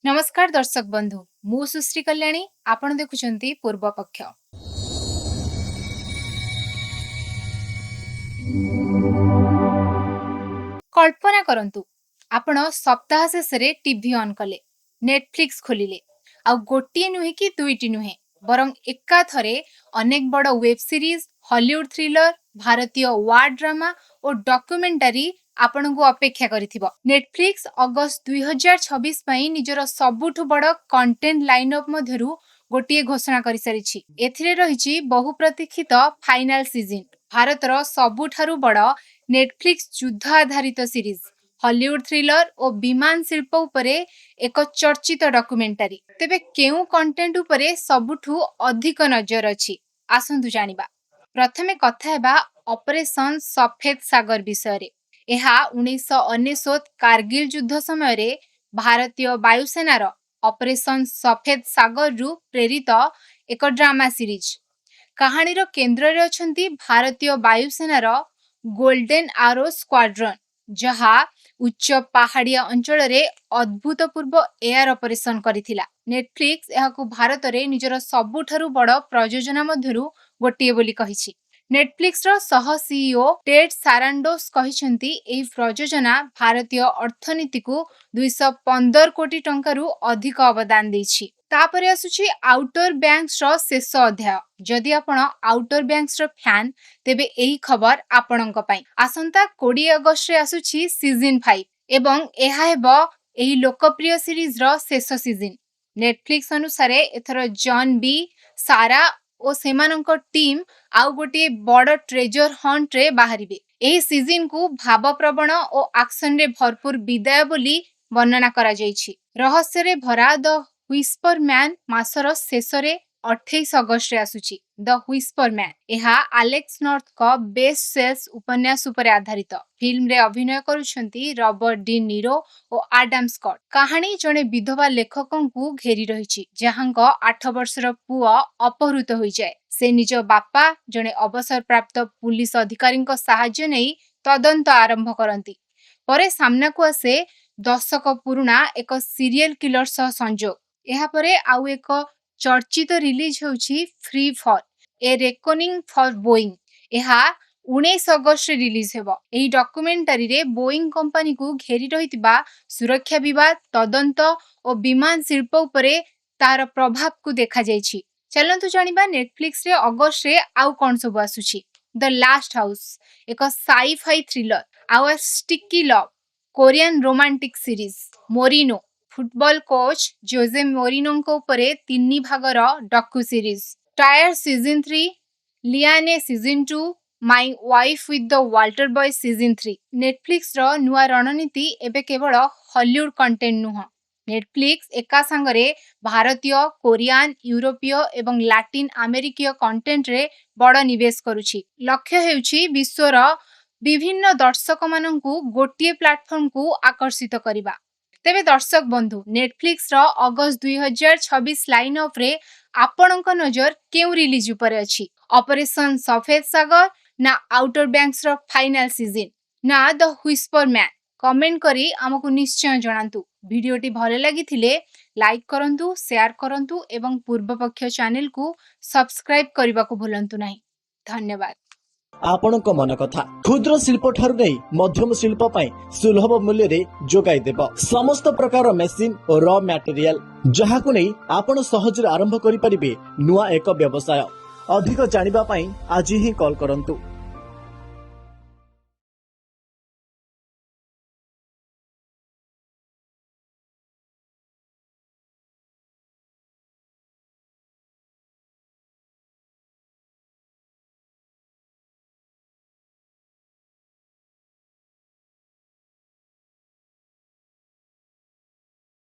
नमस्कार दर्शक बंधु मु सुश्री कल्याणी आपण देखुचंती पूर्व पक्ष। कल्पना करंतु आपण सप्ताह शेष रे टीवी ऑन कले नेटफ्लिक्स खोलिले आ गोटिए नुहे कि दुईटी नुहे बरं एका थरे अनेक बड़ वेब सीरीज हॉलीवुड थ्रिलर भारतीय वार ड्रामा और डॉक्यूमेंटरी आपण को अपेक्षा करिथिबो। नेटफ्लिक्स अगस्त 2026 पई निजर सबुठु बड़ कंटेंट लाइनअप मध्यरु गोटिए घोषणा करि सारिछि। एथिरे रहिछि बहु प्रतीक्षित फाइनल सीजन भारतर सबुठारु बड़ नेटफ्लिक्स युद्ध आधारित सीरीज हॉलीवुड थ्रिलर और विमान शिल्प उपरे एक चर्चित डॉक्यूमेंटरी। तेबे केउ कंटेंट उपरे सबुठु अधिक नजर अछि आसंतु जानिबा। प्रथमे कथा हेबा ऑपरेशन सफेद सागर विषय रे। एहा 1999 कारगिल युद्ध समय रे भारतीय वायुसेनार ऑपरेशन सफेद सागर रु प्रेरित एक ड्रामा सीरीज। कहानीर केंद्र रे अछंती भारतीय वायुसेनार गोल्डन आरो स्क्वाड्रन जहा उच्च पहाड़िया अंचल रे अद्भुतपूर्व एयर ऑपरेशन करिथिला। नेटफ्लिक्स एहाकु भारत रे निजर सबुठारु बड़ प्रयोजना मध्यरु गोटिए बोली कहिछि। नेटफ्लिक्स रो सह सीईओ टेड सारांडोस कहिसंती एही प्रयोजना भारतीय अर्थनीति को 215 कोटी टंकारु अधिक अवदान दैछि। तापरे आसुछि आउटर बैंक्स रो शेष अध्याय। जदि आपण आउटर बैंक्स रो फैन तेबे एही खबर आपणक पई। आसंता 20 अगस्त रे आसुछि सीजन 5 एवं एहा हेबो एही लोकप्रिय सीरीज रो शेष सीजन। नेटफ्लिक्स अनुसारे एथर जॉन बी सारा ओ सेमानंक टीम आउ गोटे बड़ ट्रेजर हंट रे बाहरिबे। एही सीजन को भावप्रवण और एक्शन रे भरपूर विदाय बोली वर्णना करा जायछि। रहस्य रे भरा द व्हिस्पर मैन मासर शेष रे 28 अगस्त रे आसुछि। द व्हिस्पर मैन एहा एलेक्स नॉर्थ को बेस्ट सेल्स उपन्यास उपरे आधारित। फिल्म रे अभिनय करूछंती रॉबर्ट डी नीरो और एडम स्कॉट। कहानी जने विधवा लेखकन को घेरी रहिछि जहांक 8 वर्षर पुआ अपहृत होई जाय। से निज बापा जने अवसर प्राप्त पुलिस अधिकारी साहाय्य नहीं तदंत आरंभ करती। परे सामना को आसे दशक पुरुणा एक सीरियल किलर सह संजोग। एहा परे आउ एक चर्चित रिलीज होउछि free fall a reckoning for Boeing. एहा 19 अगस्त रिलीज हेबो। एही डॉक्यूमेंटरी रे बोइंग कंपनी को घेरी रहितबा सुरक्षा विवाद तदंत और विमान शिल्प उपरे तार प्रभाव को देखा जायछि। चलंतु जानिबा नेटफ्लिक्स रे अगस्त रे आउ कोन सब आसुछि। द लास्ट हाउस एक साइ-फाई थ्रिलर आउ sticky love Korean romantic series. Mourinho football coach Jose Mourinho को उपरे 3 भागर डॉक्यू सीरीज। टायर सीजन 3 लियाने season 2 my wife with the Walter boy season 3। Netflix रो नुआ रणनीति एबे केवल हॉलीवुड कंटेंट नुह। नेटफ्लिक्स एका संगरे भारतीय कोरियन यूरोपीय एवं लैटिन अमेरिकीय कंटेंट रे बड़ निवेश करूछि। लक्ष्य हेउछि विश्वर विभिन्न दर्शक माननकु गोटिए प्लेटफॉर्म को आकर्षित करिबा। तेबे दर्शक बंधु नेटफ्लिक्स रो अगस्त 2026 लाइन अप रे आपणक नजर केउ रिलीज उपरे अछि? ऑपरेशन सफेद सागर ना आउटर बैंक्स रो फाइनल सीजन ना द व्हिस्पर मैन? कमेंट करी हमकु निश्चय जणांतु। वीडियोटी भले लागिथिले लाइक करंतु शेयर करंतु एवं पूर्व पक्ष चैनल को सब्सक्राइब करबा को भूलंतु नाही। धन्यवाद। आपणक मन कथा क्षुद्र शिल्प ठारू नै मध्यम शिल्प पई सुलभ मूल्य रे जोगाई देबो। समस्त प्रकार मेसिन और रॉ मटेरियल जहाकु नै आपण सहज आरंभ करि परिबे नुआ एक व्यवसाय। अधिक जानिबा पई आज ही कॉल करंतु।